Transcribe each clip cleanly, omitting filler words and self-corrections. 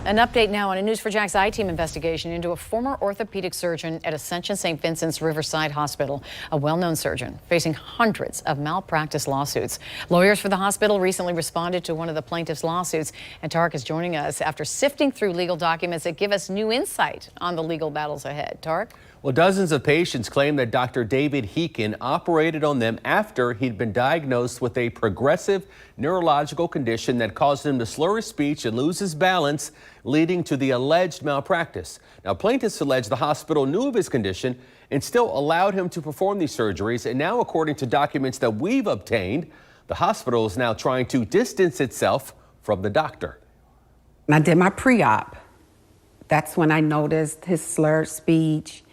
An update now on a News4Jax I-Team investigation into a former orthopedic surgeon at Ascension St. Vincent's Riverside Hospital, a well-known surgeon facing hundreds of malpractice lawsuits. Lawyers for the hospital recently responded to one of the plaintiffs' lawsuits, and Tarek is joining us after sifting through legal documents that give us new insight on the legal battles ahead. Tarek? Well, dozens of patients claim that Dr. David Heekin operated on them after he'd been diagnosed with a progressive neurological condition that caused him to slur his speech and lose his balance, leading to the alleged malpractice. Now, plaintiffs allege the hospital knew of his condition and still allowed him to perform these surgeries. And now, according to documents that we've obtained, the hospital is now trying to distance itself from the doctor. I did my pre-op. That's when I noticed his slurred speech.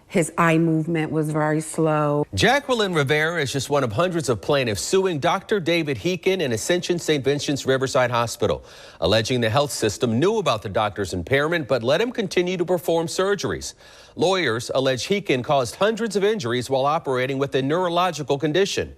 His eye movement was very slow. Jacqueline Rivera is just one of hundreds of plaintiffs suing Dr. David Heekin in Ascension St. Vincent's Riverside Hospital, alleging the health system knew about the doctor's impairment but let him continue to perform surgeries. Lawyers allege Heekin caused hundreds of injuries while operating with a neurological condition.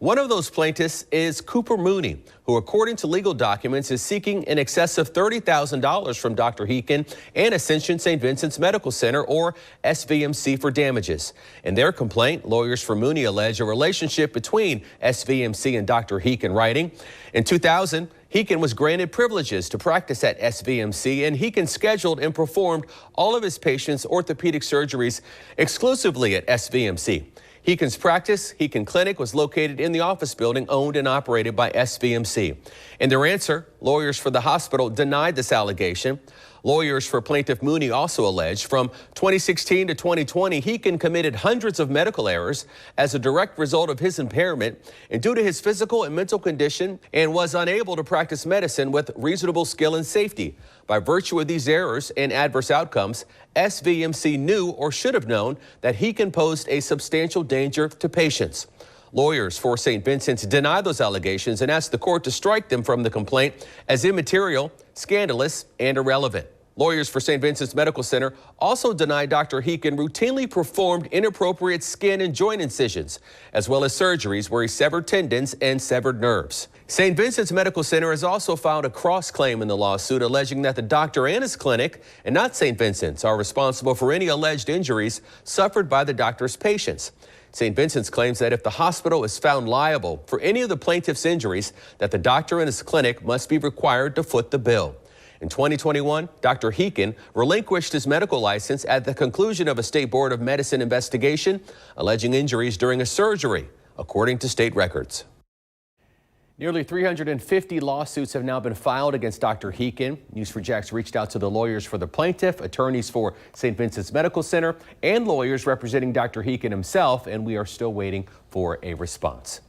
One of those plaintiffs is Cooper Mooney, who, according to legal documents, is seeking in excess of $30,000 from Dr. Heekin and Ascension St. Vincent's Medical Center, or SVMC, for damages. In their complaint, lawyers for Mooney allege a relationship between SVMC and Dr. Heekin, writing, in 2000, Heekin was granted privileges to practice at SVMC, and Heekin scheduled and performed all of his patients' orthopedic surgeries exclusively at SVMC. Heekin's practice, Heekin Clinic, was located in the office building owned and operated by SVMC. In their answer, lawyers for the hospital denied this allegation. Lawyers for plaintiff Mooney also allege from 2016 to 2020, Heekin committed hundreds of medical errors as a direct result of his impairment and due to his physical and mental condition, and was unable to practice medicine with reasonable skill and safety. By virtue of these errors and adverse outcomes, SVMC knew or should have known that Heekin posed a substantial danger to patients. Lawyers for St. Vincent's deny those allegations and ask the court to strike them from the complaint as immaterial, scandalous, and irrelevant. Lawyers for St. Vincent's Medical Center also deny Dr. Heekin routinely performed inappropriate skin and joint incisions, as well as surgeries where he severed tendons and severed nerves. St. Vincent's Medical Center has also filed a cross-claim in the lawsuit, alleging that the doctor and his clinic, and not St. Vincent's, are responsible for any alleged injuries suffered by the doctor's patients. St. Vincent's claims that if the hospital is found liable for any of the plaintiff's injuries, that the doctor and his clinic must be required to foot the bill. In 2021, Dr. Heekin relinquished his medical license at the conclusion of a State Board of Medicine investigation, alleging injuries during a surgery, according to state records. Nearly 350 lawsuits have now been filed against Dr. Heekin. News4Jax reached out to the lawyers for the plaintiff, attorneys for St. Vincent's Medical Center, and lawyers representing Dr. Heekin himself, and we are still waiting for a response.